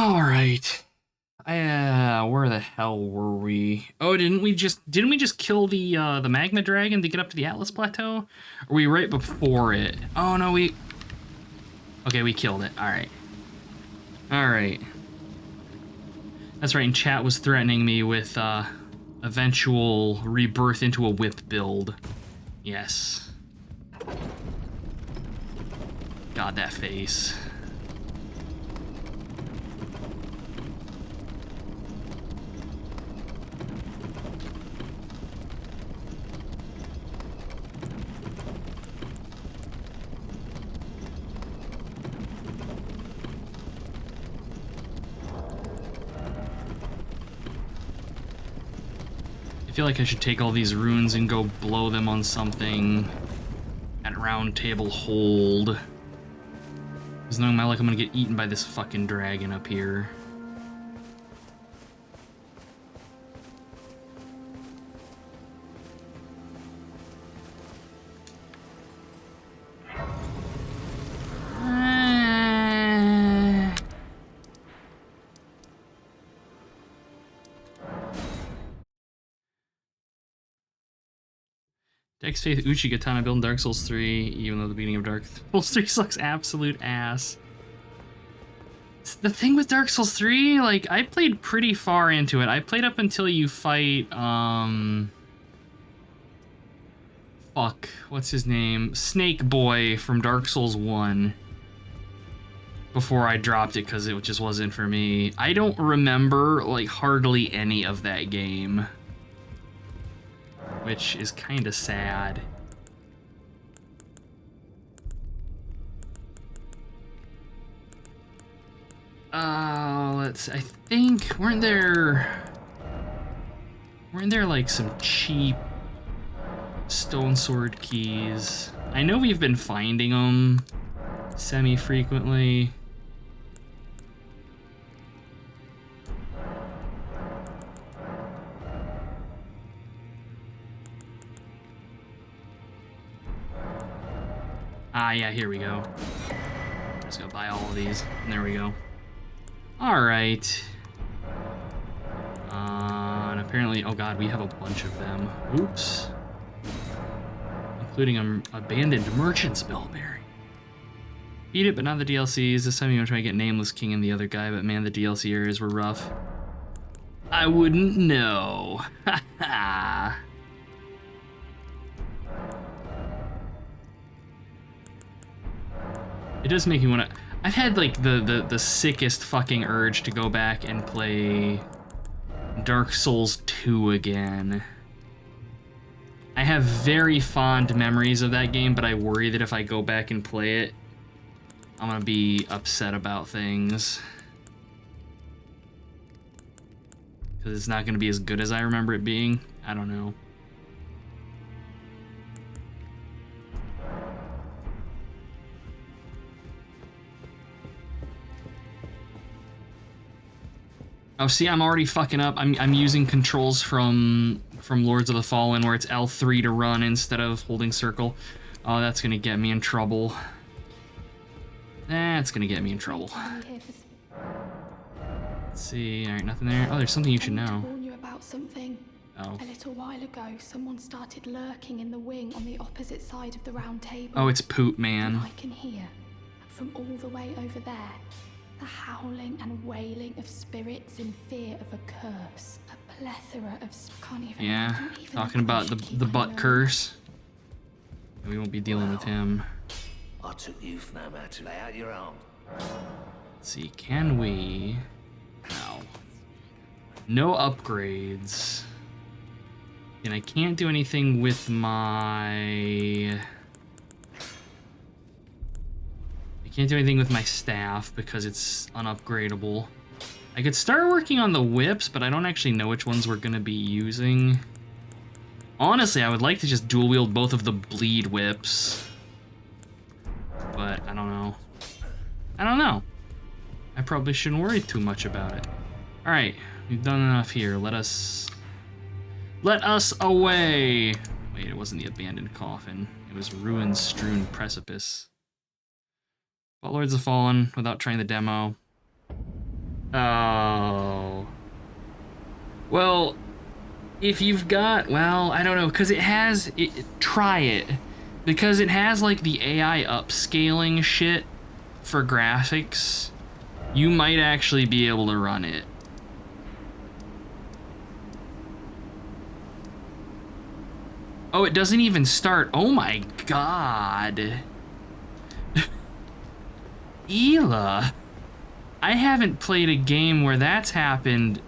All right. Where the hell were we? Oh, didn't we just kill the magma dragon to get up to the Atlas Plateau? Or were we right before it? Oh no, okay, we killed it. All right. All right. That's right. And chat was threatening me with eventual rebirth into a whip build. Yes. God, that face. I feel like I should take all these runes and go blow them on something at Round Table Hold. Because knowing my luck, I'm gonna get eaten by this fucking dragon up here. Dex Faith Uchigatana build in Dark Souls 3, even though the beginning of Dark Souls 3 sucks absolute ass. The thing with Dark Souls 3, like, I played pretty far into it. I played up until you fight, fuck, what's his name? Snake Boy from Dark Souls 1. Before I dropped it, because it just wasn't for me. I don't remember, like, hardly any of that game. Which is kind of sad. I think, weren't there like some cheap stone sword keys? I know we've been finding them semi-frequently. Ah, yeah, here we go. Just go buy all of these. And there we go. Alright. And apparently, oh god, we have a bunch of them. Oops. Including an abandoned merchant spellberry. Beat it, but not the DLCs. This time you want to try to get Nameless King and the other guy, but man, the DLC areas were rough. I wouldn't know. Ha ha. It does make me want to... I've had, like, the sickest fucking urge to go back and play Dark Souls 2 again. I have very fond memories of that game, but I worry that if I go back and play it, I'm gonna be upset about things. Because it's not gonna be as good as I remember it being. I don't know. Oh, see, I'm already fucking up. I'm using controls from Lords of the Fallen where it's L3 to run instead of holding circle. Oh, that's gonna get me in trouble. That's gonna get me in trouble. Let's see. All right, nothing there. Oh, there's something you should know. I need to warn you about something. Oh. A little while ago, someone started lurking in the wing on the opposite side of the round table. Oh, it's Poop Man. And I can hear, from all the way over there, the howling and wailing of spirits in fear of a curse. A plethora of... Can't even... Yeah, talking about the butt curse. We won't be dealing with him. I took you for no matter to lay out your arm. Let's see, can we... No. No upgrades. And I can't do anything with my... I can't do anything with my staff because it's unupgradable. I could start working on the whips, but I don't actually know which ones we're going to be using. Honestly, I would like to just dual wield both of the bleed whips. But I don't know. I don't know. I probably shouldn't worry too much about it. Alright, we've done enough here. Let us away! Wait, it wasn't the abandoned coffin. It was ruin-strewn precipice. But Lords of Fallen, without trying the demo. Oh. Well, if you've got, well, I don't know, because try it. Because it has like the AI upscaling shit for graphics, you might actually be able to run it. Oh, it doesn't even start. Oh my god. Ela. I haven't played a game where that's happened.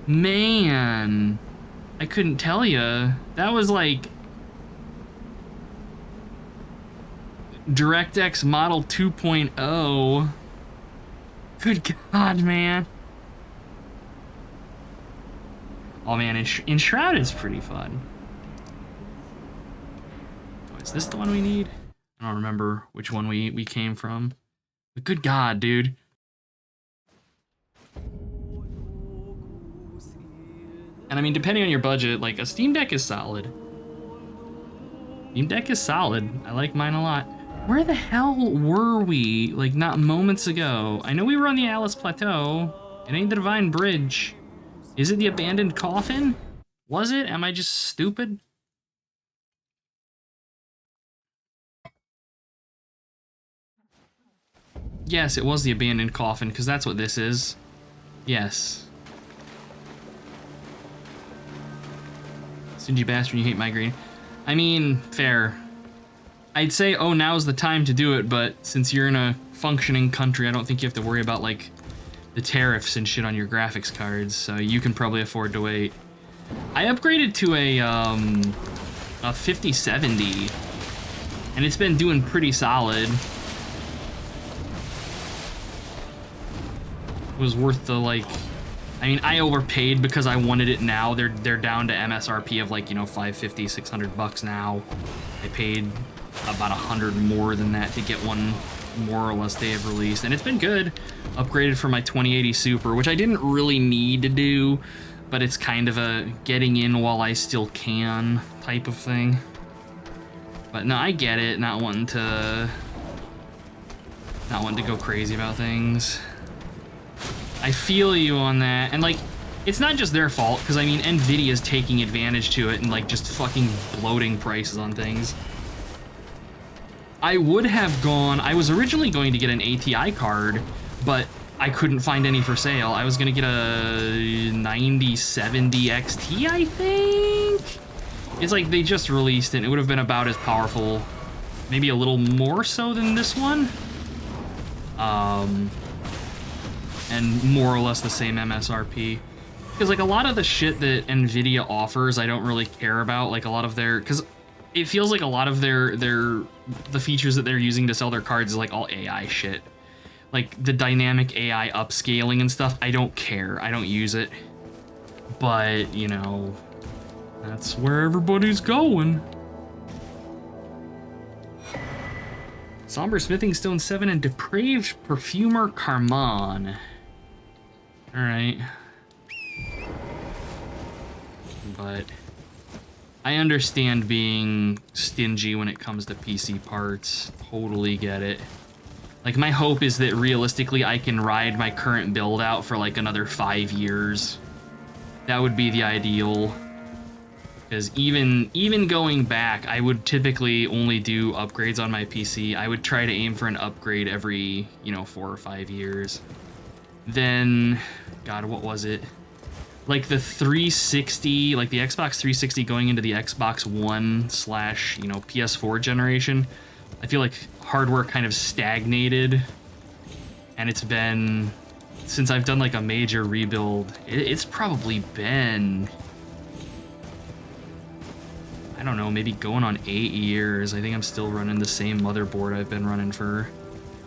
Man. I couldn't tell you. That was like DirectX Model 2.0. Good god, man. Oh man, Enshrouded's pretty fun. Oh, is this the one we need? I don't remember which one we came from. But good god, dude. And I mean, depending on your budget, like a Steam Deck is solid. Steam Deck is solid. I like mine a lot. Where the hell were we, like, not moments ago? I know we were on the Atlas Plateau. It ain't the Divine Bridge. Is it the Abandoned Coffin? Was it? Am I just stupid? Yes, it was the Abandoned Coffin, because that's what this is. Yes. Stingy bastard, you hate migraine. I mean, fair. I'd say, oh, now's the time to do it, but since you're in a functioning country, I don't think you have to worry about, like, the tariffs and shit on your graphics cards, so you can probably afford to wait. I upgraded to a 5070, and it's been doing pretty solid. It was worth the, like, I mean, I overpaid because I wanted it now. They're down to MSRP of, like, you know, $550, $600 now. I paid about 100 more than that to get one more or less day of release, and it's been good. Upgraded for my 2080 Super, which I didn't really need to do, but it's kind of a getting in while I still can type of thing. But no, I get it, not wanting to go crazy about things. I feel you on that, and like, it's not just their fault, because I mean, Nvidia's taking advantage to it and like just fucking bloating prices on things. I would have gone, I was originally going to get an ATI card, but I couldn't find any for sale. I was gonna get a 9070 XT, I think? It's like, they just released it, it would have been about as powerful, maybe a little more so than this one. And more or less the same MSRP. Because like a lot of the shit that Nvidia offers, I don't really care about. Like a lot of their, because it feels like a lot of the features that they're using to sell their cards is like all AI shit. Like the dynamic AI upscaling and stuff, I don't care. I don't use it. But, you know, that's where everybody's going. Somber Smithing Stone 7 and Depraved Perfumer Carmon. Alright. But I understand being stingy when it comes to PC parts. Totally get it. Like, my hope is that realistically I can ride my current build out for like another 5 years. That would be the ideal. Because even going back, I would typically only do upgrades on my PC. I would try to aim for an upgrade every, you know, 4 or 5 years. Then, God, what was it? Like the 360, like the Xbox 360 going into the Xbox One / you know, PS4 generation, I feel like hardware kind of stagnated. And it's been, since I've done like a major rebuild, it's probably been, I don't know, maybe going on 8 years. I think I'm still running the same motherboard I've been running for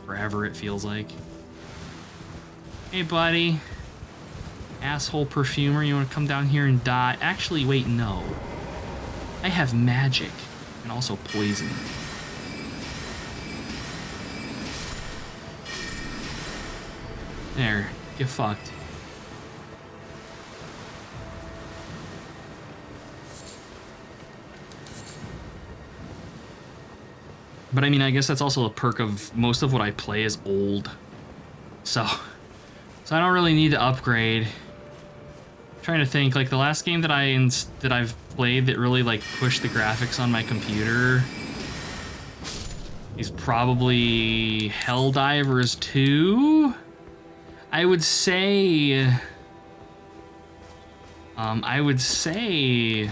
forever, it feels like. Hey, buddy. Asshole perfumer, you want to come down here and die? Actually, wait, no. I have magic and also poison. There, get fucked. But I mean, I guess that's also a perk of most of what I play is old. So So I don't really need to upgrade. I'm trying to think, like the last game that I've played that really like pushed the graphics on my computer is probably Helldivers 2. I would say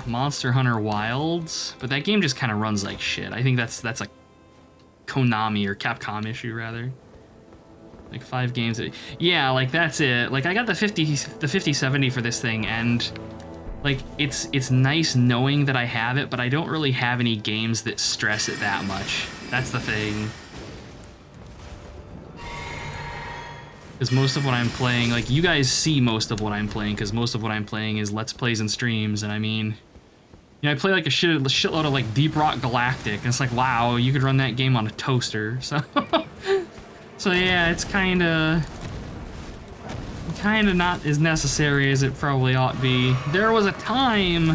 Monster Hunter Wilds, but that game just kind of runs like shit. I think that's a Konami or Capcom issue rather. Like 5 games. Yeah, like that's it. Like I got the 5070 for this thing, and like it's nice knowing that I have it, but I don't really have any games that stress it that much. That's the thing. Because most of what I'm playing, like you guys see most of what I'm playing, because most of what I'm playing is Let's Plays and streams, and I mean, you know, I play like a shitload of like Deep Rock Galactic, and it's like, wow, you could run that game on a toaster, so... So yeah, it's kinda not as necessary as it probably ought to be. There was a time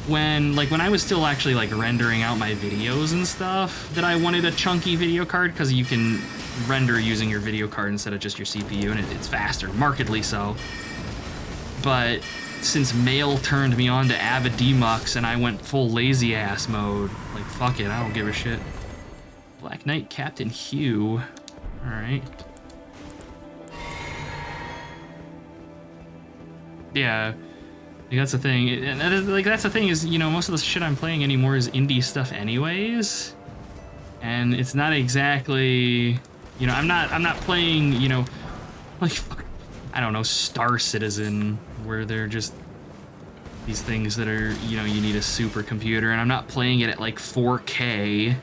when I was still actually like rendering out my videos and stuff that I wanted a chunky video card, because you can render using your video card instead of just your CPU, and it's faster, markedly so. But since Mail turned me on to Avid Demux and I went full lazy ass mode, like fuck it, I don't give a shit. Black Knight Captain Hugh. Alright. Yeah, like that's the thing. And that's the thing is, you know, most of the shit I'm playing anymore is indie stuff anyways. And it's not exactly, you know, I'm not playing, you know, like, I don't know, Star Citizen, where they're just these things that are, you know, you need a supercomputer, and I'm not playing it at like 4K.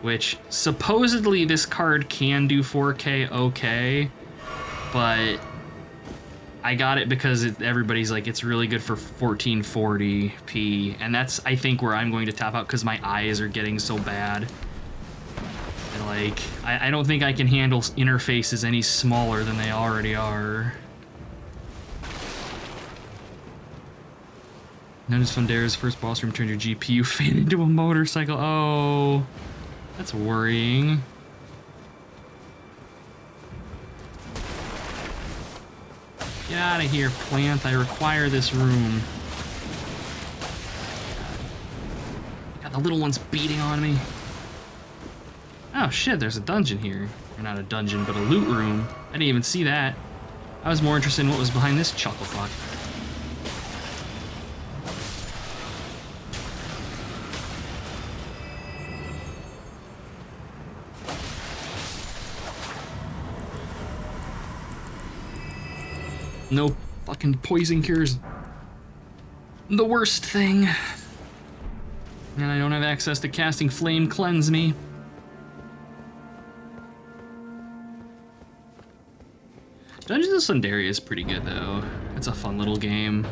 Which, supposedly this card can do 4K okay, but I got it because everybody's like, it's really good for 1440p, and that's, I think, where I'm going to top out, because my eyes are getting so bad. And like, I don't think I can handle interfaces any smaller than they already are. Notice Fundera's first boss room turned your GPU fan into a motorcycle. Oh... That's worrying. Get out of here, plant. I require this room. Got the little ones beating on me. Oh shit, there's a dungeon here. Or not a dungeon, but a loot room. I didn't even see that. I was more interested in what was behind this chuckle fuck. No fucking poison cures. The worst thing. And I don't have access to casting Flame Cleanse Me. Dungeons of Sundaria is pretty good though. It's a fun little game.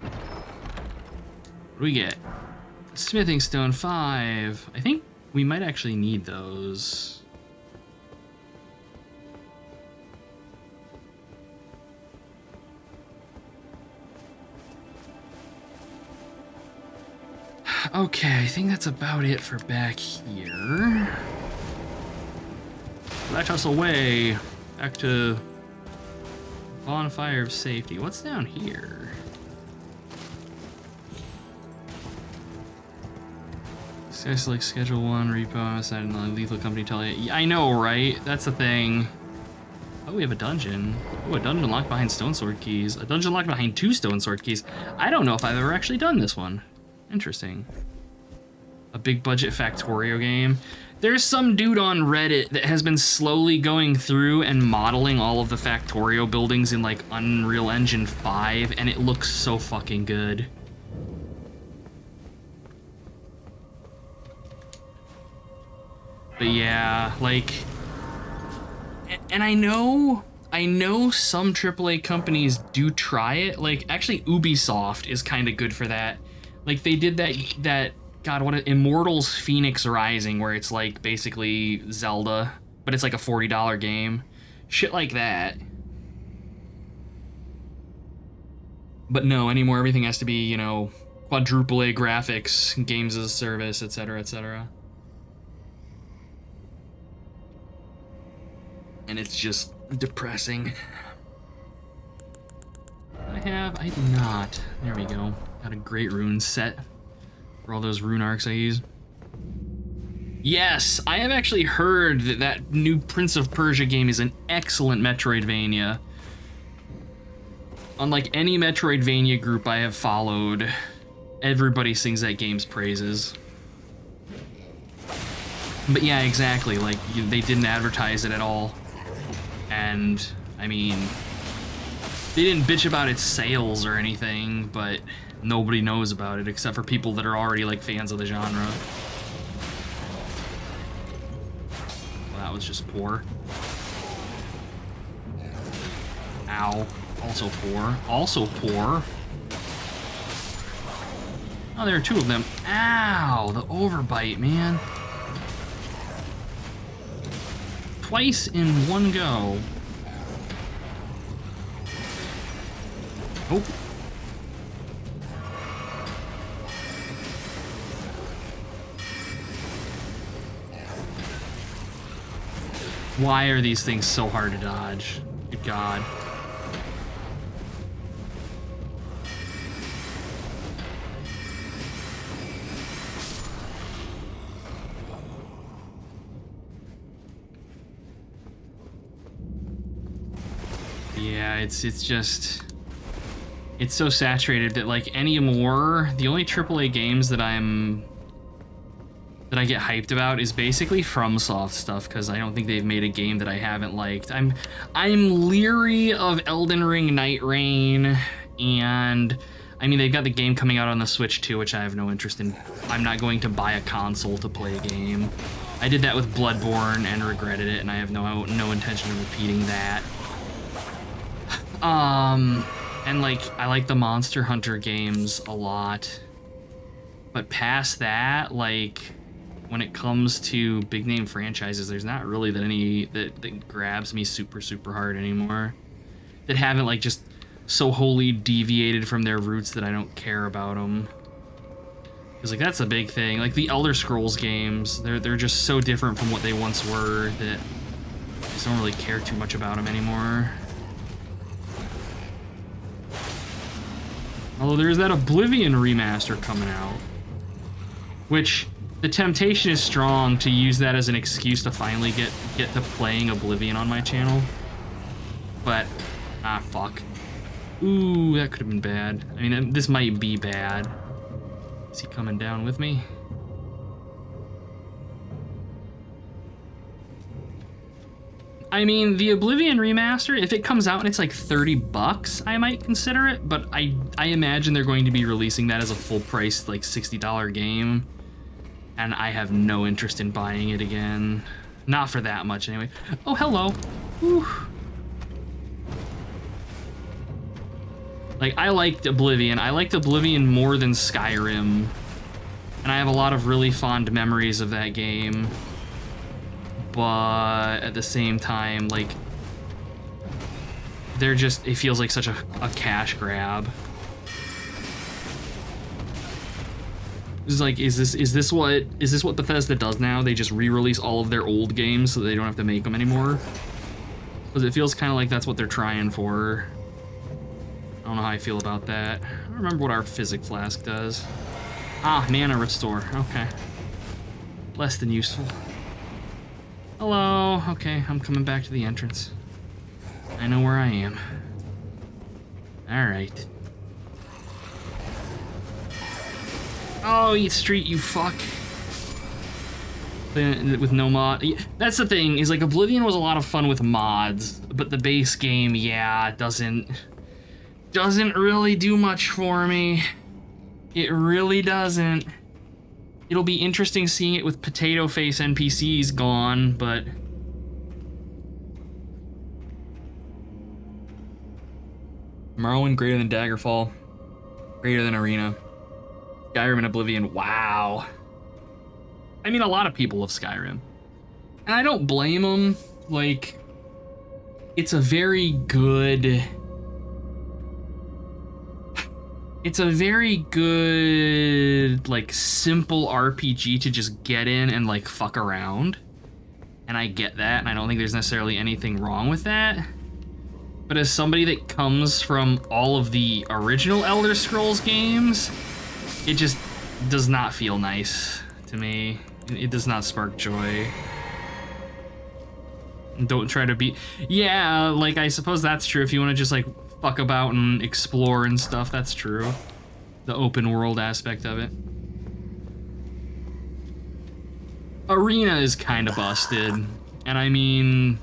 What do we get? Smithing Stone 5. I think we might actually need those. Okay, I think that's about it for back here. Let us away. Back to Bonfire of Safety. What's down here? Guys like Schedule 1, Repo, MSI, and Lethal Company tell you. Yeah, I know, right? That's the thing. Oh, we have a dungeon. Oh, a dungeon locked behind Stone Sword keys. A dungeon locked behind 2 Stone Sword keys. I don't know if I've ever actually done this one. Interesting. A big budget Factorio game. There's some dude on Reddit that has been slowly going through and modeling all of the Factorio buildings in like Unreal Engine 5, and it looks so fucking good. But yeah, like, and I know some AAA companies do try it. Like, actually Ubisoft is kind of good for that. Like, they did that God, what, Immortals Phoenix Rising, where it's like basically Zelda, but it's like a $40 game. Shit like that. But no, anymore everything has to be, you know, quadruple A graphics, games as a service, etc., etc. And it's just depressing. I do not. There we go. Got a great rune set for all those rune arcs I use. Yes, I have actually heard that that new Prince of Persia game is an excellent Metroidvania. Unlike any Metroidvania group I have followed, everybody sings that game's praises. But yeah, exactly, like, they didn't advertise it at all. And, I mean, they didn't bitch about its sales or anything, but nobody knows about it except for people that are already, like, fans of the genre. Well, that was just poor. Ow. Also poor. Also poor. Oh, there are two of them. Ow! The overbite, man. Twice in one go. Oh. Why are these things so hard to dodge? Good God. Yeah, it's just, it's so saturated that like anymore, the only AAA games that I get hyped about is basically FromSoft stuff, because I don't think they've made a game that I haven't liked. I'm leery of Elden Ring Night Rain, and I mean they've got the game coming out on the Switch too, which I have no interest in. I'm not going to buy a console to play a game. I did that with Bloodborne and regretted it, and I have no intention of repeating that. And like, I like the Monster Hunter games a lot, but past that, like, when it comes to big name franchises, there's not really that any that grabs me super hard anymore, that haven't like just so wholly deviated from their roots that I don't care about them. Because like, that's a big thing. Like the Elder Scrolls games, they're just so different from what they once were that I just don't really care too much about them anymore. Although there's that Oblivion remaster coming out, which the temptation is strong to use that as an excuse to finally get to playing Oblivion on my channel. But, fuck. Ooh, that could have been bad. I mean, this might be bad. Is he coming down with me? I mean, the Oblivion remaster, if it comes out and it's like $30, I might consider it, but I imagine they're going to be releasing that as a full price, like $60 game, and I have no interest in buying it again. Not for that much anyway. Oh, hello. Whew. Like, I liked Oblivion. I liked Oblivion more than Skyrim, and I have a lot of really fond memories of that game. But at the same time, like, they're just, it feels like such a cash grab. It's like, is this what Bethesda does now? They just re-release all of their old games so they don't have to make them anymore? Because it feels kind of like that's what they're trying for. I don't know how I feel about that. I don't remember what our Physic Flask does. Ah, mana restore. Okay. Less than useful. Hello. Okay, I'm coming back to the entrance. I know where I am. Alright. Oh, eat street, you fuck. With no mod. That's the thing, is like Oblivion was a lot of fun with mods, but the base game, yeah, it doesn't really do much for me. It really doesn't. It'll be interesting seeing it with potato face NPCs gone, but Morrowind greater than Daggerfall, greater than Arena, Skyrim and Oblivion. Wow. I mean, a lot of people love Skyrim, and I don't blame them. Like, it's a very good. It's a very good, like, simple RPG to just get in and, like, fuck around. And I get that, and I don't think there's necessarily anything wrong with that. But as somebody that comes from all of the original Elder Scrolls games, it just does not feel nice to me. It does not spark joy. Don't try to be... Yeah, like, I suppose that's true. If you want to just, like, fuck about and explore and stuff, that's true. The open world aspect of it. Arena is kind of busted. And I mean...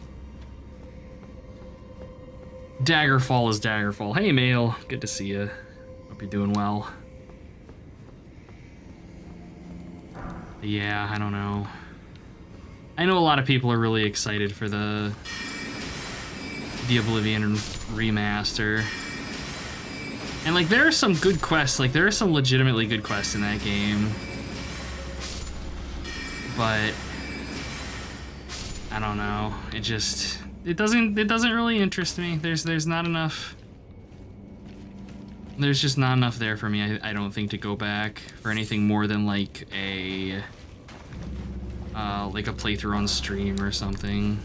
Daggerfall is Daggerfall. Hey, Mail. Good to see you. Hope you're doing well. Yeah, I don't know. I know a lot of people are really excited for the Oblivion remaster. And like there are some good quests, like there are some legitimately good quests in that game. But I don't know. It doesn't really interest me. There's not enough. There's just not enough there for me, I don't think, to go back for anything more than like a playthrough on stream or something.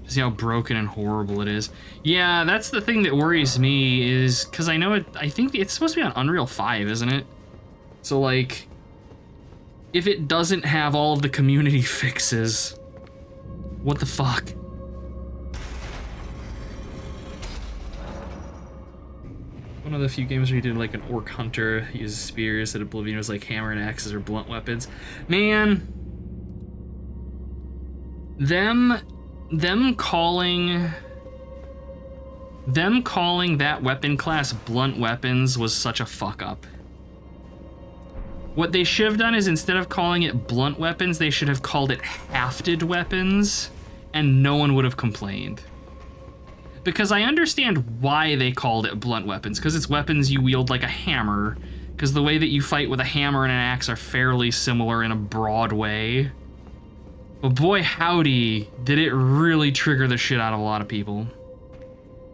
See how broken and horrible it is. Yeah, that's the thing that worries me is because I know I think it's supposed to be on Unreal 5, isn't it? So like, if it doesn't have all of the community fixes, what the fuck? One of the few games where you did like an orc hunter, uses spears, at Oblivion was like hammer and axes or blunt weapons. Man, them calling that weapon class blunt weapons was such a fuck up. What they should have done is instead of calling it blunt weapons, they should have called it hafted weapons, and no one would have complained. Because I understand why they called it blunt weapons, because it's weapons you wield like a hammer, because the way that you fight with a hammer and an axe are fairly similar in a broad way. But boy howdy, did it really trigger the shit out of a lot of people.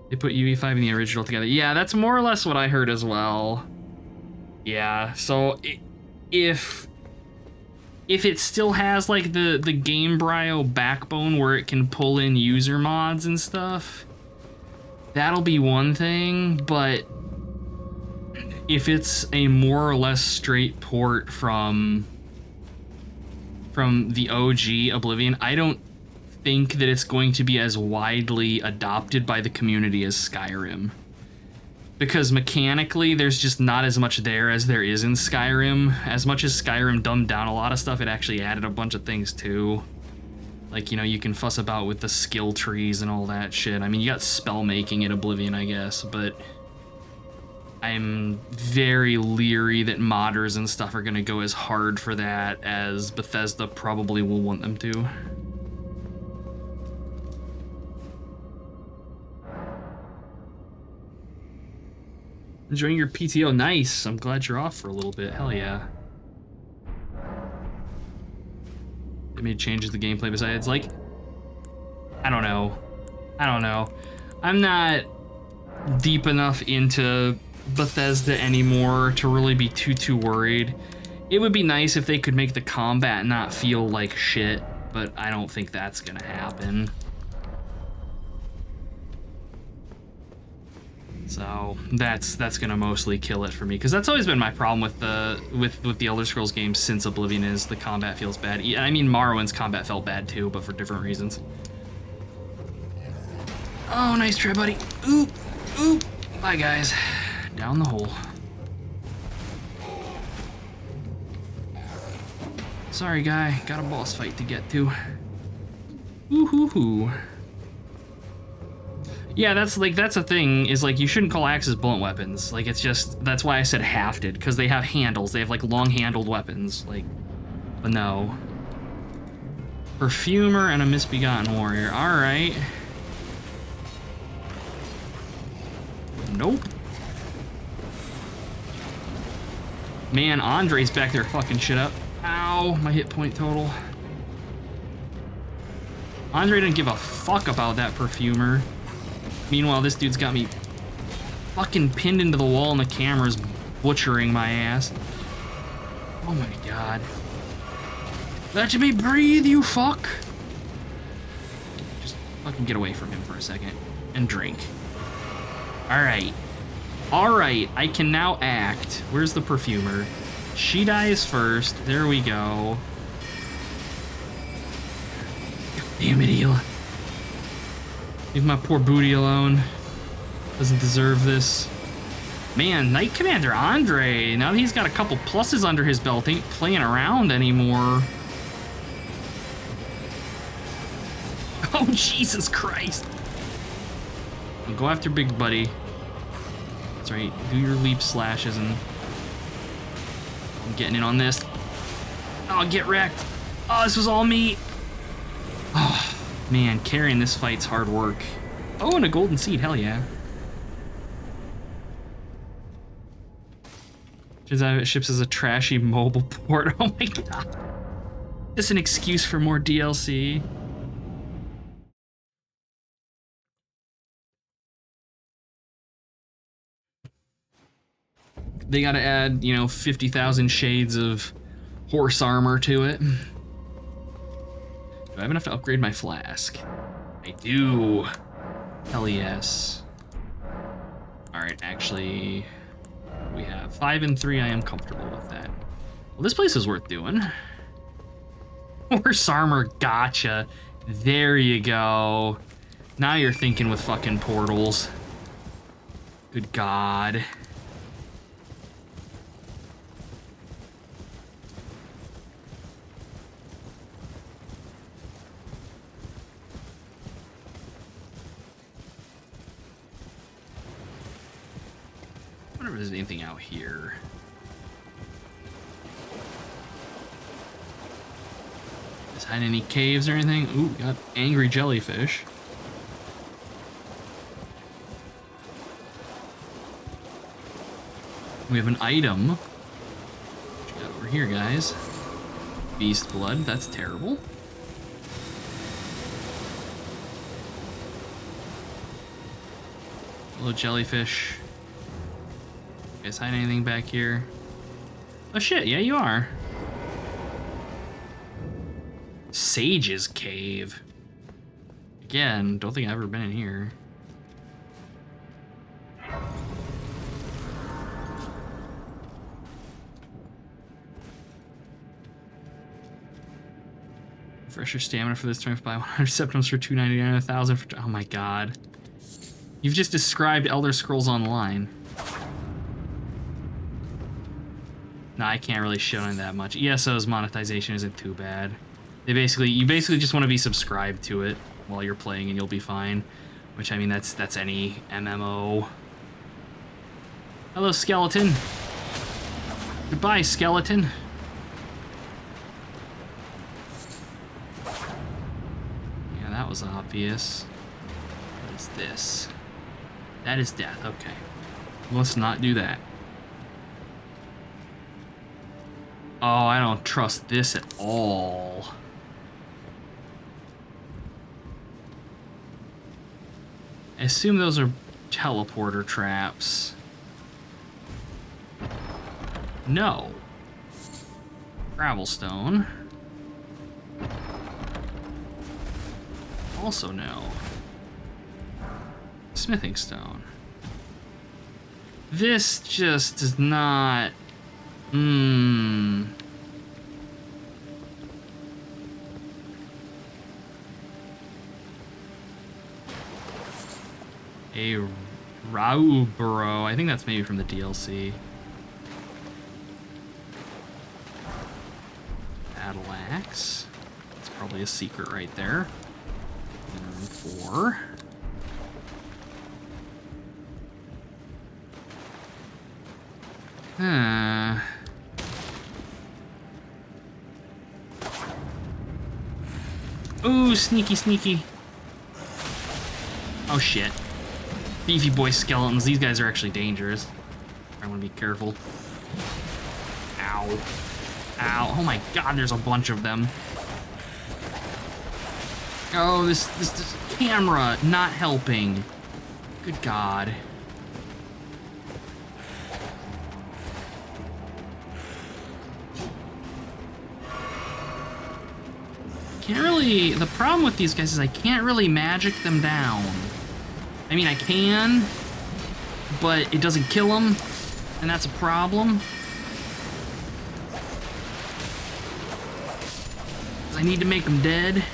They put UE5 and the original together. Yeah, that's more or less what I heard as well. Yeah, so if it still has like the Gamebryo backbone where it can pull in user mods and stuff, that'll be one thing, but if it's a more or less straight port from the OG Oblivion, I don't think that it's going to be as widely adopted by the community as Skyrim. Because mechanically, there's just not as much there as there is in Skyrim. As much as Skyrim dumbed down a lot of stuff, it actually added a bunch of things too. Like, you know, you can fuss about with the skill trees and all that shit. I mean, you got spell making in Oblivion, I guess, but I'm very leery that modders and stuff are gonna go as hard for that as Bethesda probably will want them to. Enjoying your PTO? Nice. I'm glad you're off for a little bit. Hell yeah. They made changes to the gameplay besides, like, I don't know. I'm not deep enough into Bethesda anymore to really be too worried. It would be nice if they could make the combat not feel like shit, but I don't think that's gonna happen. So that's gonna mostly kill it for me, because that's always been my problem with the Elder Scrolls games since Oblivion is the combat feels bad. I mean, Morrowind's combat felt bad too, but for different reasons. Oh, nice try, buddy. Oop, oop. Bye, guys. Down the hole. Sorry, guy. Got a boss fight to get to. Ooh-hoo-hoo. Yeah, that's a thing, is like, you shouldn't call axes blunt weapons. Like, it's just, that's why I said hafted, because they have handles. They have, like, long-handled weapons. Like, but no. Perfumer and a misbegotten warrior. Alright. Nope. Man, Andre's back there fucking shit up. Ow, my hit point total. Andre didn't give a fuck about that perfumer. Meanwhile, this dude's got me fucking pinned into the wall and the camera's butchering my ass. Oh my god. Let me breathe, you fuck! Just fucking get away from him for a second. And drink. Alright. Alright, I can now act. Where's the perfumer? She dies first. There we go. God damn it, Hila. Leave my poor booty alone. Doesn't deserve this. Man, Knight Commander Andre, now that he's got a couple pluses under his belt, ain't playing around anymore. Oh, Jesus Christ. I'll go after Big Buddy. That's right, do your leap slashes and... I'm getting in on this. Oh, get wrecked. Oh, this was all me. Oh, man, carrying this fight's hard work. Oh, and a golden seed, hell yeah. Turns out it ships as a trashy mobile port. Oh my god. Just an excuse for more DLC. They gotta add, you know, 50,000 shades of horse armor to it. Do I have enough to upgrade my flask? I do. Hell yes. Alright, actually, we have 5 and 3. I am comfortable with that. Well, this place is worth doing. Horse armor, gotcha. There you go. Now you're thinking with fucking portals. Good God. I wonder if there's anything out here. Is hiding any caves or anything? Ooh, got angry jellyfish. We have an item. What you got over here, guys? Beast blood, that's terrible. Hello, jellyfish. You guys hide anything back here? Oh shit, yeah you are. Sage's Cave. Again, don't think I've ever been in here. Refresh your stamina for this turn by 100 septims for 299, 1,000 for... Oh my god. You've just described Elder Scrolls Online. Nah, I can't really show it that much. ESO's monetization isn't too bad. You basically just want to be subscribed to it while you're playing and you'll be fine. Which, I mean, that's any MMO. Hello, skeleton. Goodbye, skeleton. Yeah, that was obvious. What is this? That is death, okay. Let's not do that. Oh, I don't trust this at all. I assume those are teleporter traps. No. Gravelstone. Also no. Smithing stone. This just does not... A Rauburo. I think that's maybe from the DLC. Battle axe. That's probably a secret right there. And 4. Ooh, sneaky, sneaky. Oh shit. Beefy boy skeletons. These guys are actually dangerous. I want to be careful. Ow. Ow. Oh my god, there's a bunch of them. Oh, this camera not helping. Good god. Can't really... The problem with these guys is I can't really magic them down. I mean, I can, but it doesn't kill them, and that's a problem. 'Cause I need to make them dead.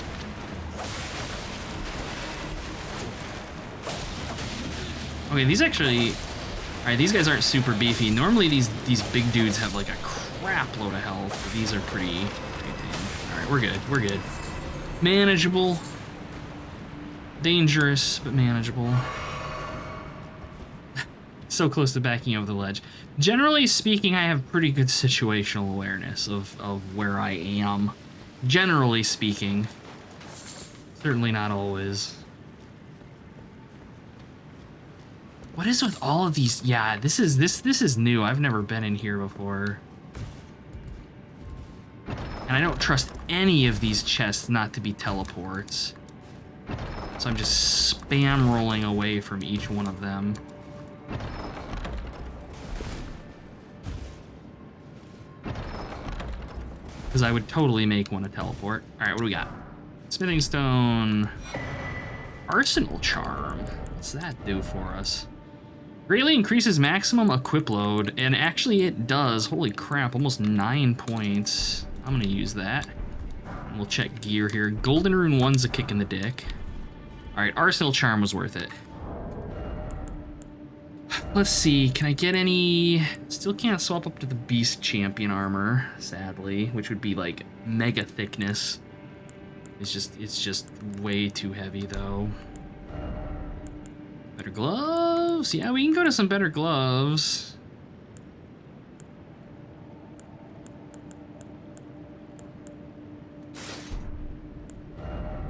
Okay, these actually... Alright, these guys aren't super beefy. Normally these big dudes have like a crap load of health, but these are pretty tame. Alright, we're good, we're good. Manageable. Dangerous, but manageable. So close to backing over the ledge. Generally speaking, I have pretty good situational awareness of where I am. Generally speaking. Certainly not always. What is with all of these? Yeah, this is new. I've never been in here before. And I don't trust any of these chests not to be teleports. So I'm just spam rolling away from each one of them. Because I would totally make one a teleport. Alright, what do we got? Smithing Stone. Arsenal Charm. What's that do for us? Greatly increases maximum equip load, and actually it does. Holy crap, almost 9 points. I'm gonna use that. And we'll check gear here. Golden Rune 1's a kick in the dick. Alright, Arsenal Charm was worth it. Let's see, can I get any... Still can't swap up to the Beast Champion armor, sadly, which would be like mega thickness. It's just way too heavy though. Better gloves? Yeah, we can go to some better gloves.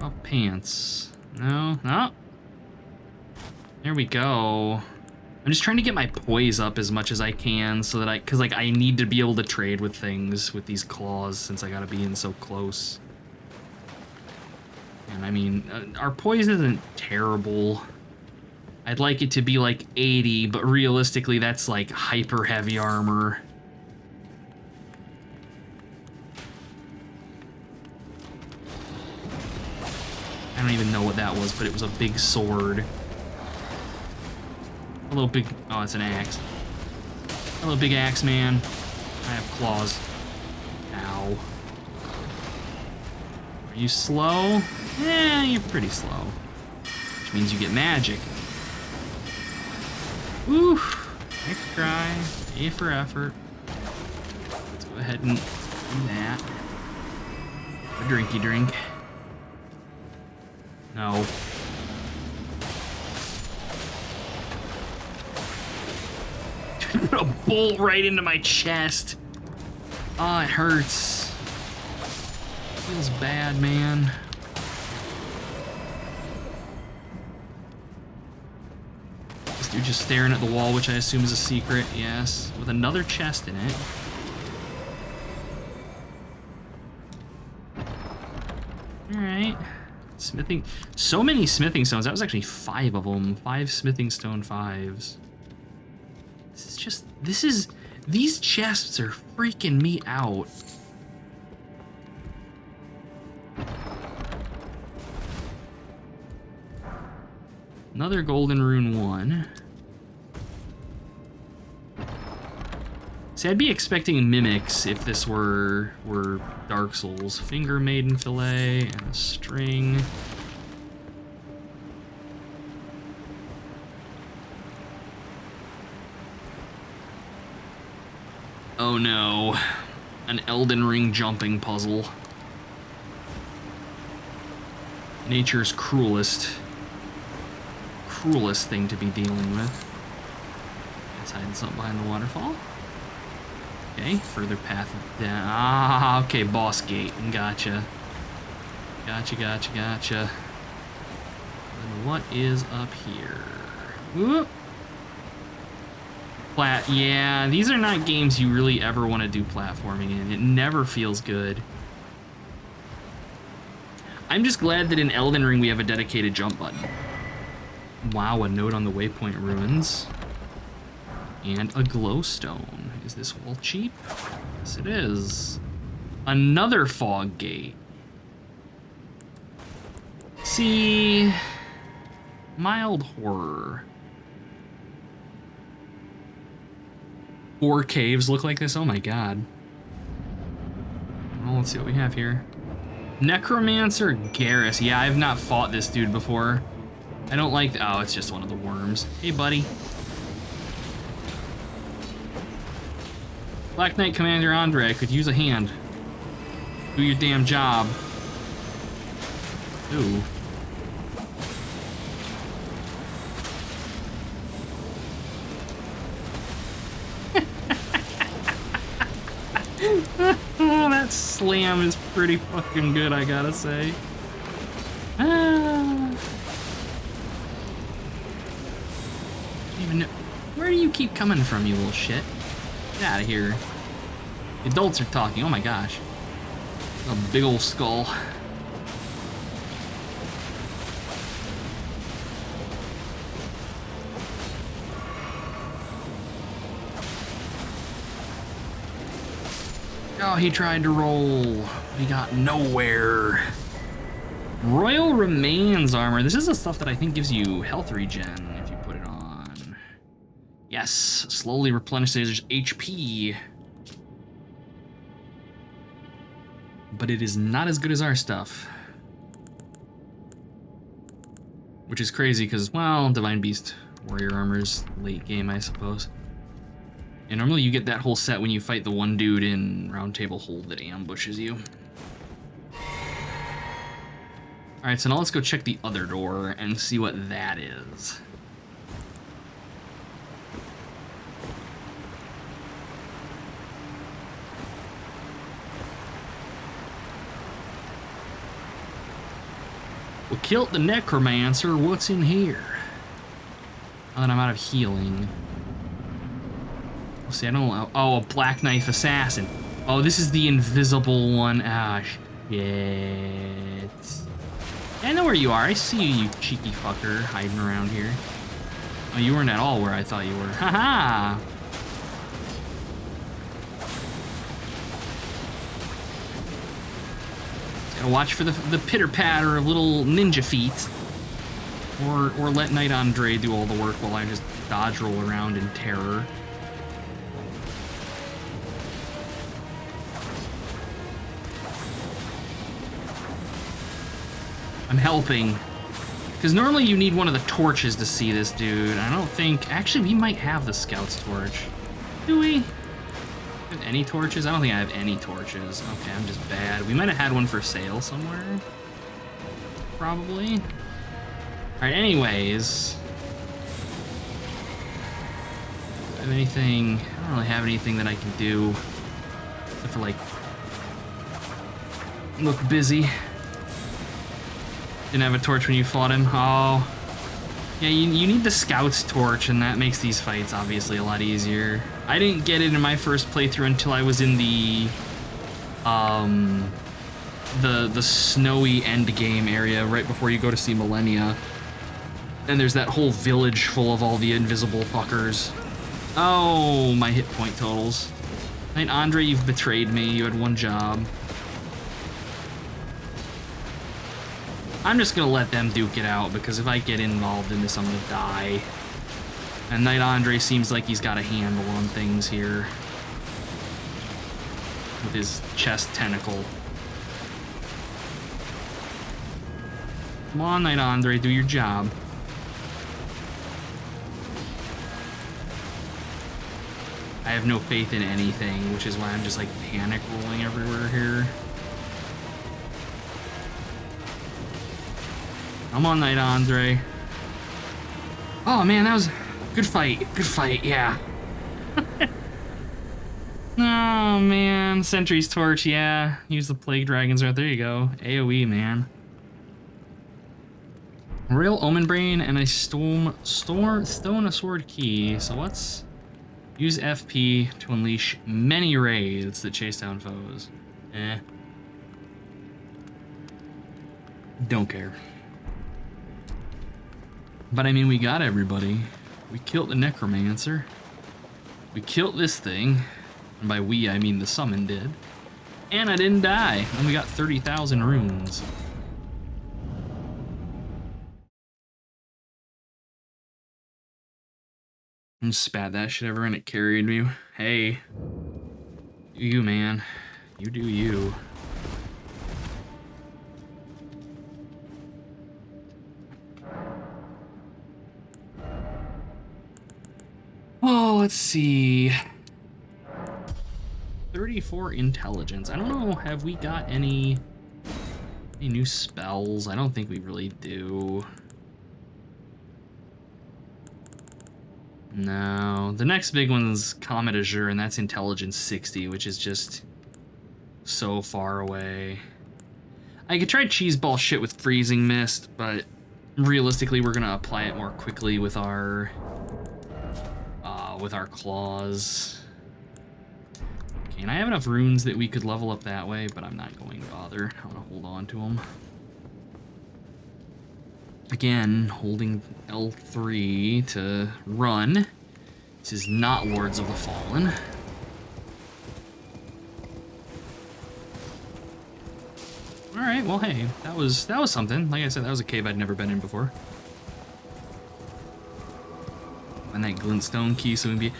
Oh, pants. No, no. There we go. I'm just trying to get my poise up as much as I can so that because like I need to be able to trade with things with these claws since I gotta be in so close. And I mean, our poise isn't terrible. I'd like it to be like 80, but realistically that's like hyper heavy armor. I don't even know what that was, but it was a big sword. A little big... Oh, it's an axe. Hello, big axe man. I have claws. Ow. Are you slow? Eh, you're pretty slow. Which means you get magic. Oof. Nice try. A for effort. Let's go ahead and do that. A drinky drink. No. Put a bolt right into my chest. Oh, it hurts. Feels bad, man. This dude just staring at the wall, which I assume is a secret. Yes, with another chest in it. All right. Smithing. So many smithing stones. That was actually 5 of them. 5 smithing stone 5s. These chests are freaking me out. Another Golden Rune 1. See, I'd be expecting mimics if this were Dark Souls. Finger Maiden Fillet and a string. Oh no, an Elden Ring jumping puzzle. Nature's cruelest thing to be dealing with. Let's hide something behind the waterfall. Okay, further path down. Ah, okay, boss gate. Gotcha. Gotcha. And what is up here? Whoop. Yeah, these are not games you really ever want to do platforming in. It never feels good. I'm just glad that in Elden Ring we have a dedicated jump button. Wow, a note on the waypoint ruins. And a glowstone. Is this wall cheap? Yes, it is. Another fog gate. see. Mild horror. 4 caves look like this? Oh my god. Well, let's see what we have here. Necromancer Garrus. Yeah, I've not fought this dude before. I don't like... Oh, it's just one of the worms. Hey, buddy. Black Knight Commander Andre, I could use a hand. Do your damn job. Ooh. That slam is pretty fucking good, I gotta say. Even know. Where do you keep coming from, you little shit? Get out of here. The adults are talking. Oh my gosh. A big old skull. Oh, he tried to roll. He got nowhere. Royal Remains armor. This is the stuff that I think gives you health regen if you put it on. Yes, slowly replenishes HP. But it is not as good as our stuff. Which is crazy because, well, Divine Beast Warrior armor's late game, I suppose. And normally you get that whole set when you fight the one dude in Round Table Hold that ambushes you. Alright, so now let's go check the other door and see what that is. We killed the Necromancer. What's in here? Now that I'm out of healing. See, I don't know. Oh, a Black Knife Assassin. Oh, this is the invisible one. Ah, shit. I know where you are. I see you, you cheeky fucker, hiding around here. Oh, you weren't at all where I thought you were. Haha! Gotta watch for the pitter-patter of little ninja feet. Or let Knight Andre do all the work while I just dodge roll around in terror. I'm helping. Because normally you need one of the torches to see this dude. I don't think... Actually, we might have the Scout's torch. Do we? Have any torches? I don't think I have any torches. Okay, I'm just bad. We might have had one for sale somewhere. Probably. Alright, anyways. Do I have anything... I don't really have anything that I can do. Except for, like... look busy. Didn't have a torch when you fought him. Oh. Yeah, you need the Scout's torch, and that makes these fights obviously a lot easier. I didn't get it in my first playthrough until I was in the snowy end game area right before you go to see Millennia. And there's that whole village full of all the invisible fuckers. Oh, my hit point totals. Knight Andre, you've betrayed me. You had one job. I'm just gonna let them duke it out, because if I get involved in this, I'm gonna die. And Knight Andre seems like he's got a handle on things here. With his chest tentacle. Come on, Knight Andre, do your job. I have no faith in anything, which is why I'm just like panic rolling everywhere here. Come on, Knight Andre. Oh man, that was a good fight. Good fight, yeah. Oh man, Sentry's Torch, yeah. Use the Plague Dragons right there. You go. AoE, man. Royal Omen Brain and a Stone a Sword Key. So let's use FP to unleash many raids that chase down foes. Don't care. But I mean, we got everybody. We killed the Necromancer. We killed this thing. And by we, I mean the summon did. And I didn't die. And we got 30,000 runes. And spat that shit ever and it carried me. Hey. You, man. You do you. Oh, let's see. 34 intelligence. I don't know, have we got any new spells? I don't think we really do. No. The next big one's Comet Azure, and that's intelligence 60, which is just so far away. I could try cheeseball shit with freezing mist, but realistically we're gonna apply it more quickly with our claws. Okay, and I have enough runes that we could level up that way, but I'm not going to bother. I want to hold on to them. Again, holding L3 to run. This is not Lords of the Fallen. Alright, well hey, that was something. Like I said, that was a cave I'd never been in before. And that glintstone key, so maybe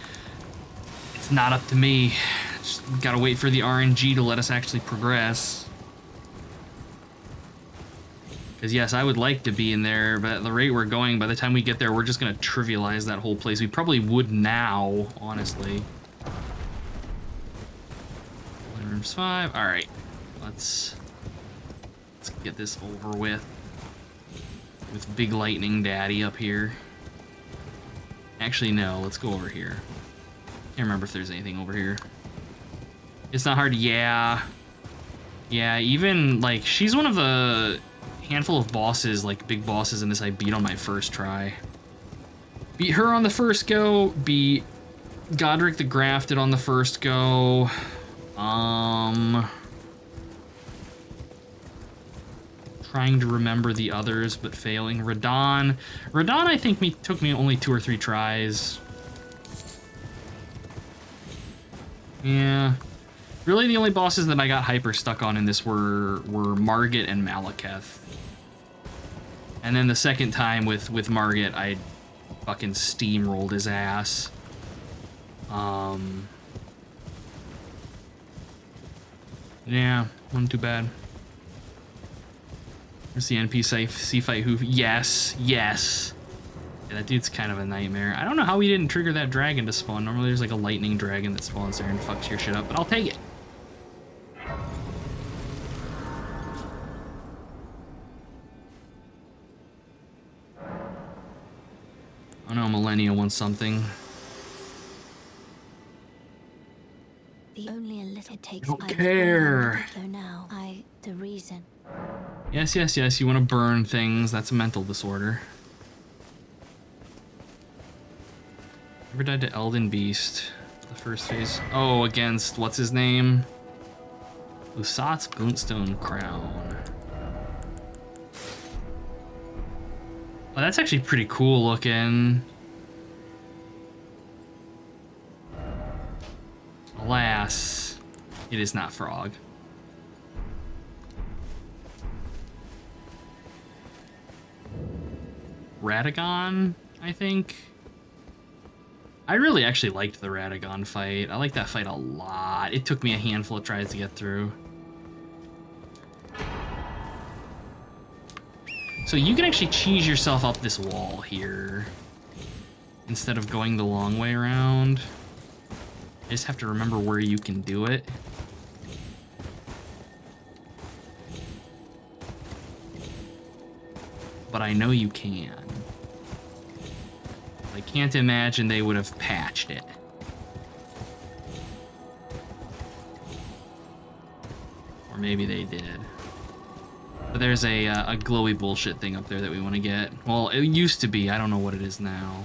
it's not up to me. Just gotta wait for the RNG to let us actually progress. Because yes, I would like to be in there, but at the rate we're going, by the time we get there, we're just gonna trivialize that whole place. We probably would now, honestly. Rooms 5. All right, let's get this over with Big Lightning Daddy up here. Actually, no, let's go over here. Can't remember if there's anything over here. It's not hard, yeah. Yeah, even, like, she's one of the handful of bosses, like, big bosses in this I beat on my first try. Beat her on the first go, beat Godric the Grafted on the first go. Trying to remember the others, but failing. Radon, I think took me only 2 or 3 tries. Yeah. Really, the only bosses that I got hyper stuck on in this were Margit and Malekith. And then the second time with Margit, I fucking steamrolled his ass. Yeah, wasn't too bad. There's the NPC fight who... Yes, yes. Yeah, that dude's kind of a nightmare. I don't know how we didn't trigger that dragon to spawn. Normally there's like a lightning dragon that spawns there and fucks your shit up, but I'll take it. Oh no, Millennia wants something. The only a little takes. I don't care. Now, the reason. Yes, yes, yes, you want to burn things. That's a mental disorder. Ever died to Elden Beast? The first phase. Oh, against, what's his name? Lusat's Glintstone Crown. Oh, that's actually pretty cool looking. Alas, it is not Frog. Radagon, I think. I really actually liked the Radagon fight. I like that fight a lot. It took me a handful of tries to get through. So you can actually cheese yourself up this wall here instead of going the long way around. I just have to remember where you can do it. But I know you can. I can't imagine they would have patched it. Or maybe they did. But there's a glowy bullshit thing up there that we want to get. Well, it used to be. I don't know what it is now.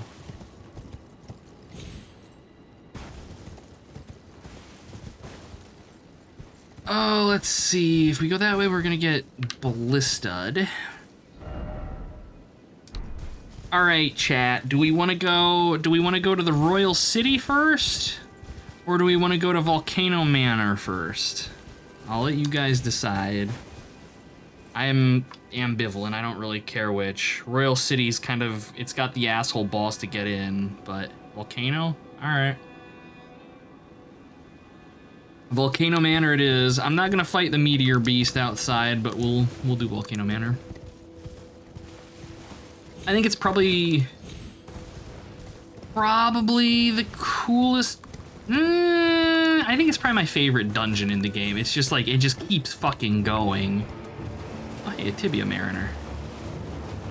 Oh, let's see. If we go that way, we're going to get Ballistad. All right, chat. Do we want to go to the Royal City first? Or do we want to go to Volcano Manor first? I'll let you guys decide. I'm ambivalent. I don't really care which. Royal City's kind of, it's got the asshole boss to get in, but Volcano? Alright. Volcano Manor it is. I'm not gonna fight the meteor beast outside, but we'll do Volcano Manor. I think it's probably the coolest. I think it's probably my favorite dungeon in the game. It's just like, it just keeps fucking going. Oh, hey, a Tibia Mariner.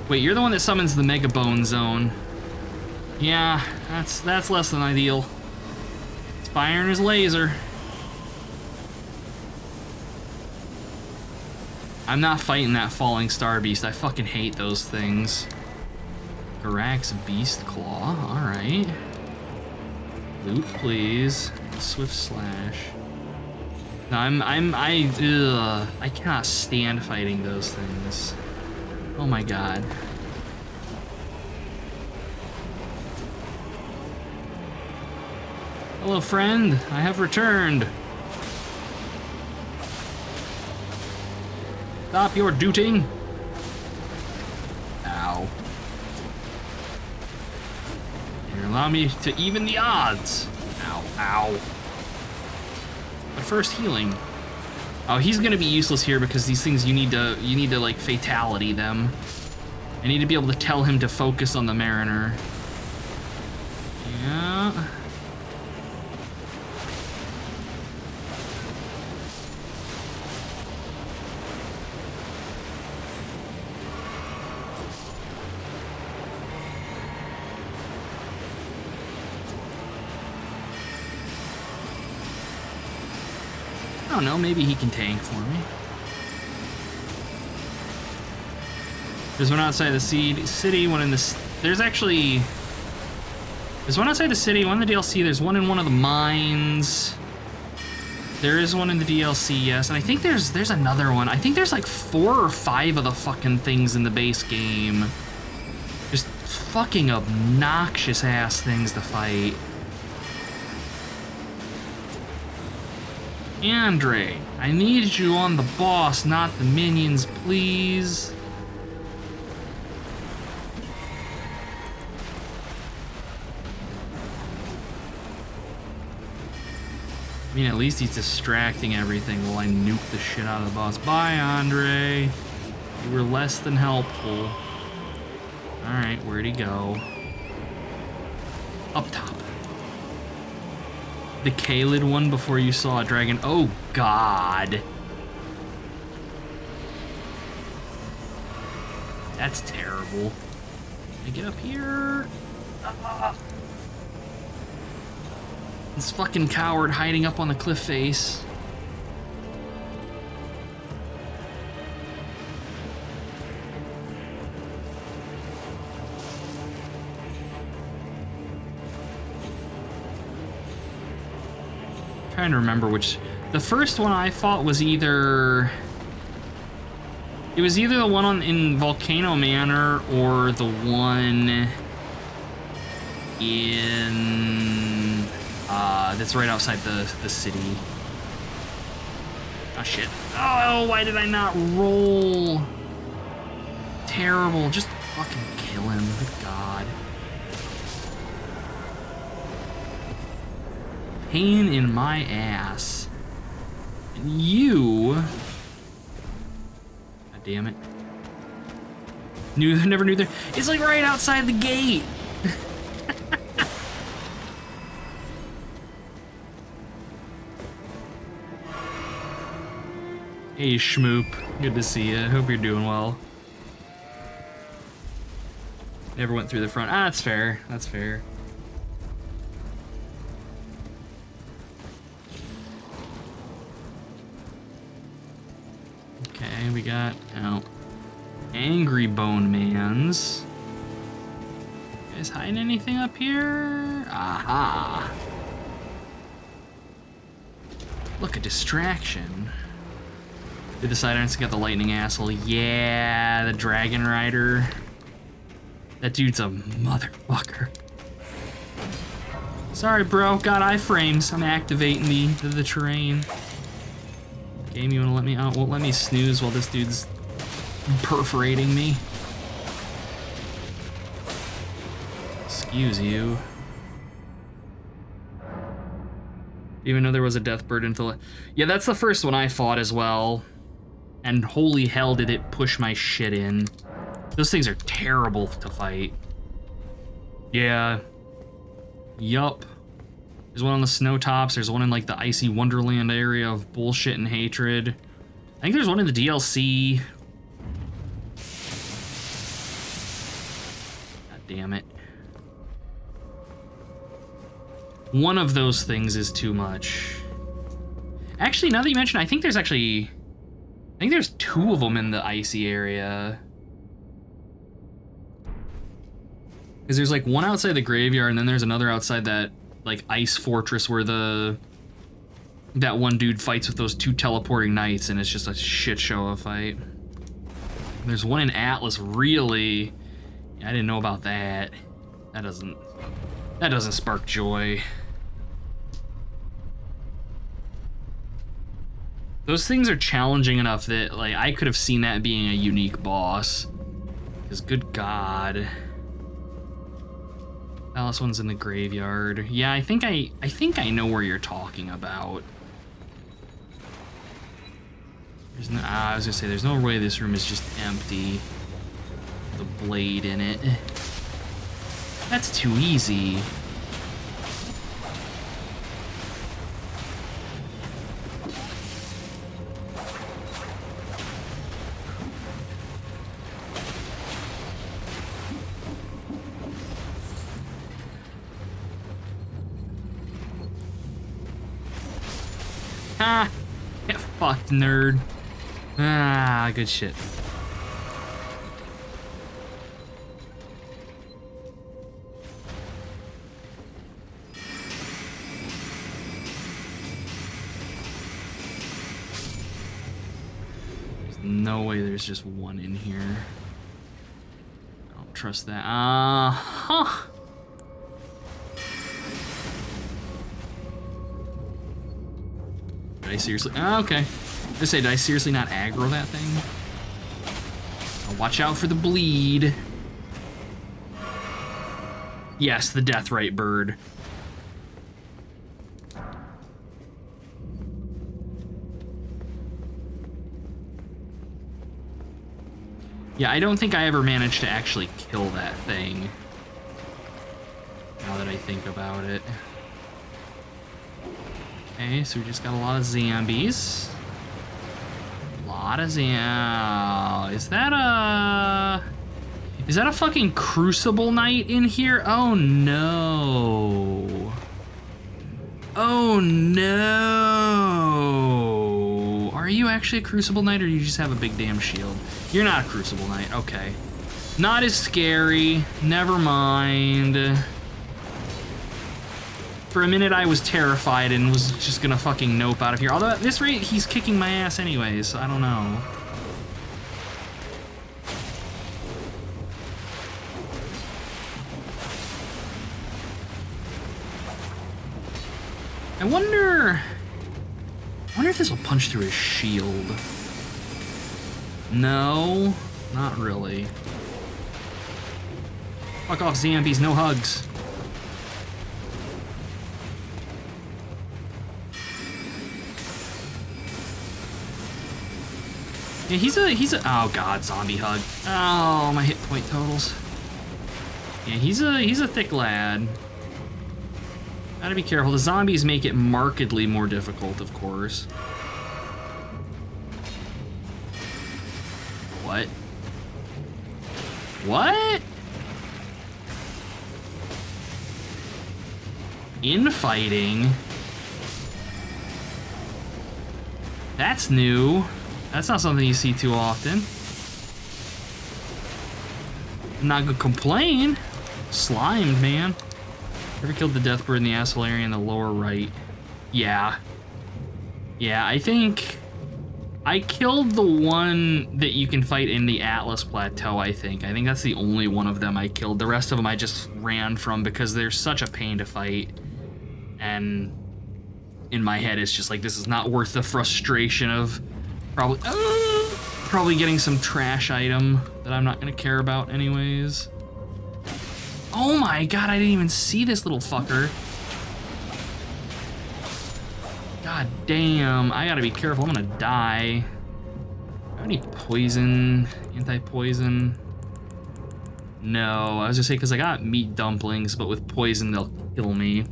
Wait, you're the one that summons the Mega Bone Zone. Yeah, that's less than ideal. It's firing his laser. I'm not fighting that falling star beast. I fucking hate those things. Garax Beast Claw, alright. Loot, please. Swift Slash. No, I cannot stand fighting those things. Oh my god. Hello, friend. I have returned. Stop your dooting. Ow. Here, allow me to even the odds. Ow, ow. But first, healing. Oh, he's gonna be useless here because these things you need to like fatality them. I need to be able to tell him to focus on the Mariner. Yeah. I don't know, maybe he can tank for me. There's one outside the city, one in the... There's one outside the city, one in the DLC, there's one in one of the mines. There is one in the DLC, yes, and I think there's another one. I think there's like 4 or 5 of the fucking things in the base game. Just fucking obnoxious ass things to fight. Andre, I need you on the boss, not the minions, please. I mean, at least he's distracting everything while I nuke the shit out of the boss. Bye, Andre. You were less than helpful. Alright, where'd he go? Up top. The Kaled one before you saw a dragon. Oh, God. That's terrible. Can I get up here? This fucking coward hiding up on the cliff face. Trying to remember which. The first one I fought was either. It was either the one in Volcano Manor or the one in. That's right outside the city. Oh shit. Oh, why did I not roll? Terrible. Just fucking kill him. Good God. Pain in my ass. And you... God damn it. Never knew there... It's like right outside the gate! Hey, Schmoop. Good to see you. Hope you're doing well. Never went through the front. Ah, that's fair. That's fair. Okay, we got Angry Bone Mans. You guys hiding anything up here? Aha! Look, a distraction. Did the side irons got the lightning asshole? Yeah, the Dragon Rider. That dude's a motherfucker. Sorry, bro. Got iframes. I'm activating the terrain. Game, you wanna let me out? Won't let me snooze while this dude's perforating me. Excuse you. Even though there was a death bird until... Yeah, that's the first one I fought as well. And holy hell did it push my shit in. Those things are terrible to fight. Yeah. Yup. There's one on the snow tops. There's one in like the icy wonderland area of bullshit and hatred. I think there's one in the DLC. God damn it. One of those things is too much. Actually, now that you mention, I think there's 2 of them in the icy area. Because there's like one outside the graveyard, and then there's another outside that like ice fortress where that one dude fights with those 2 teleporting knights, and it's just a shit show of a fight. There's one in Atlas, really. I didn't know about that. That doesn't spark joy. Those things are challenging enough that like I could have seen that being a unique boss. Because good God. Alice one's in the graveyard. Yeah, I think I know where you're talking about. There's no, I was gonna say there's no way this room is just empty. The blade in it. That's too easy. Ah, get fucked, nerd. Ah, good shit. There's no way there's just one in here. I don't trust that. Huh. Did I seriously? Oh, okay. I say, did I seriously not aggro that thing? Oh, watch out for the bleed. Yes, the Deathrite bird. Yeah, I don't think I ever managed to actually kill that thing. Now that I think about it. Okay, so we just got a lot of zombies. A lot of Is that a fucking Crucible Knight in here? Oh no. Oh no. Are you actually a Crucible Knight, or do you just have a big damn shield? You're not a Crucible Knight, okay. Not as scary, never mind. For a minute I was terrified and was just gonna fucking nope out of here. Although at this rate, he's kicking my ass anyways, so I don't know. I wonder if this will punch through his shield. No, not really. Fuck off, zombies, no hugs. Yeah, he's a, oh god, zombie hug. Oh, my hit point totals. Yeah, he's a thick lad. Gotta be careful. The zombies make it markedly more difficult, of course. What? What? Infighting? That's new. That's not something you see too often. I'm not gonna complain. Slimed, man. Ever killed the death bird in the asshole area in the lower right? Yeah. Yeah, I think I killed the one that you can fight in the Atlas Plateau, I think. I think that's the only one of them I killed. The rest of them I just ran from because they're such a pain to fight. And in my head, it's just like, this is not worth the frustration of probably getting some trash item that I'm not gonna care about anyways. Oh my god, I didn't even see this little fucker. God damn, I gotta be careful, I'm gonna die. Do I have any poison, anti-poison? No, I was gonna say, because I got meat dumplings, but with poison they'll kill me.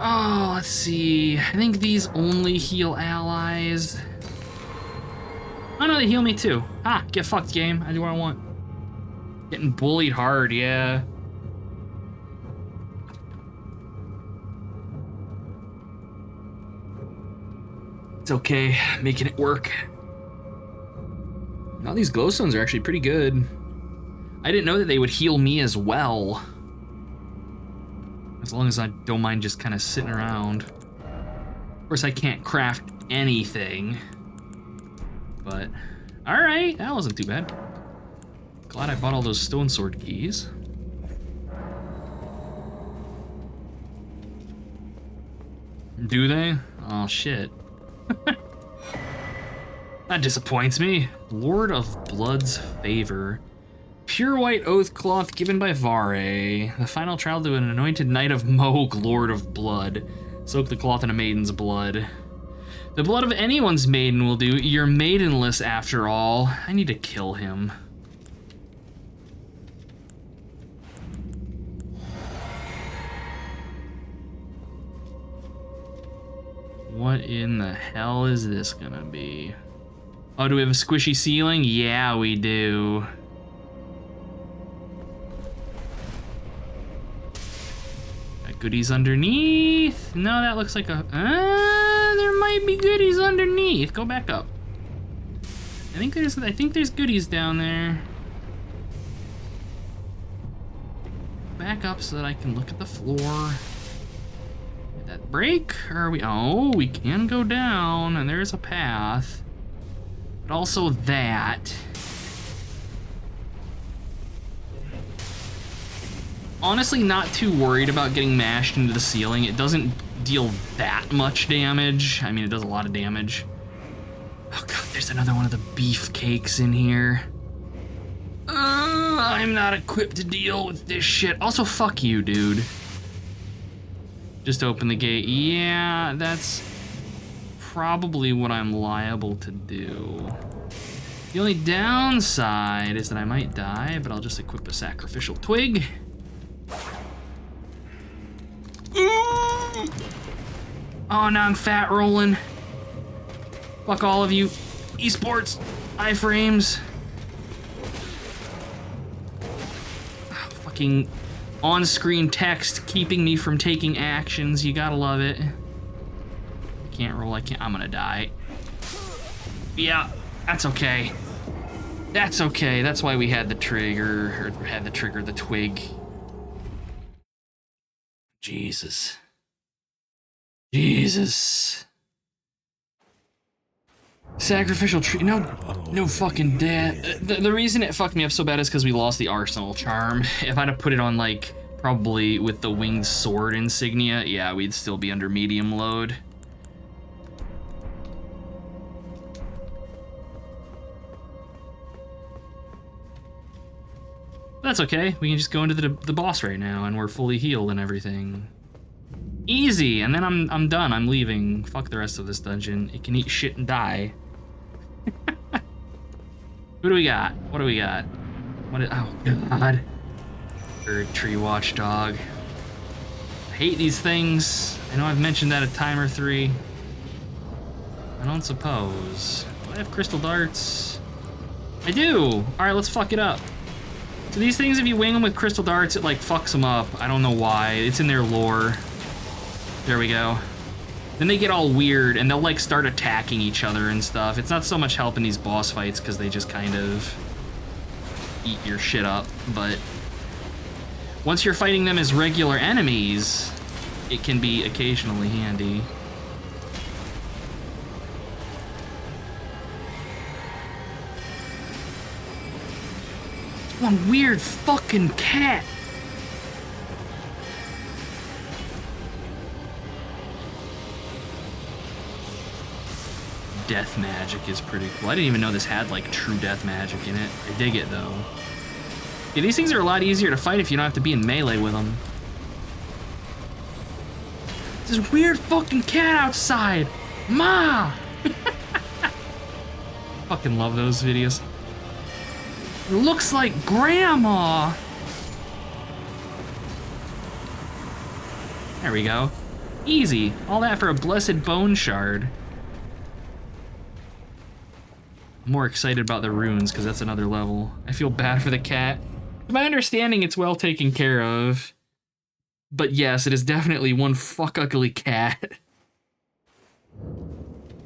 Oh, let's see. I think these only heal allies. Oh no, they heal me too. Ah, get fucked, game. I do what I want. Getting bullied hard, yeah. It's okay, making it work. Now these glowstones are actually pretty good. I didn't know that they would heal me as well. As long as I don't mind just kind of sitting around. Of course, I can't craft anything. But, alright, that wasn't too bad. Glad I bought all those stone sword keys. Do they? Oh, shit. That disappoints me. Lord of Blood's Favor. Pure white oath cloth given by Vare. The final trial to an anointed knight of Moog, Lord of Blood. Soak the cloth in a maiden's blood. The blood of anyone's maiden will do. You're maidenless after all. I need to kill him. What in the hell is this gonna be? Oh, do we have a squishy ceiling? Yeah, we do. Got goodies underneath? No, that looks like a... there might be goodies underneath. Go back up. I think there's goodies down there. Back up so that I can look at the floor. Did that break? Or are we... Oh, we can go down, and there's a path. But also that. Honestly, not too worried about getting mashed into the ceiling. It doesn't deal that much damage. I mean, it does a lot of damage. Oh god, there's another one of the beefcakes in here. I'm not equipped to deal with this shit. Also, fuck you, dude. Just open the gate. Yeah, that's probably what I'm liable to do. The only downside is that I might die, but I'll just equip a sacrificial twig. Oh, now I'm fat rolling. Fuck all of you. Esports, iframes. Oh, fucking on-screen text keeping me from taking actions. You gotta love it. I can't roll, I'm gonna die. Yeah, that's okay. That's okay, that's why we had the trigger, or had the twig. Jesus. Jesus. Sacrificial tree, no fucking death. The reason it fucked me up so bad is because we lost the arsenal charm. If I'd have put it on, like, probably with the winged sword insignia, yeah, we'd still be under medium load. That's okay, we can just go into the boss right now and we're fully healed and everything. Easy, and then I'm done, I'm leaving. Fuck the rest of this dungeon. It can eat shit and die. Who do we got? What do we got? Oh god. Bird tree watchdog. I hate these things. I know I've mentioned that a time or three. I don't suppose. Do I have crystal darts? I do! Alright, let's fuck it up. So these things, if you wing them with crystal darts, it like fucks them up. I don't know why. It's in their lore. There we go. Then they get all weird and they'll like start attacking each other and stuff. It's not so much help in these boss fights because they just kind of eat your shit up, but once you're fighting them as regular enemies, it can be occasionally handy. One weird fucking cat. Death magic is pretty cool. I didn't even know this had like true death magic in it. I dig it though. Yeah, these things are a lot easier to fight if you don't have to be in melee with them. This weird fucking cat outside! Ma! Fucking love those videos. It looks like grandma! There we go. Easy. All that for a blessed bone shard. I'm more excited about the runes because that's another level. I feel bad for the cat. To my understanding, it's well taken care of. But yes, it is definitely one fuck ugly cat.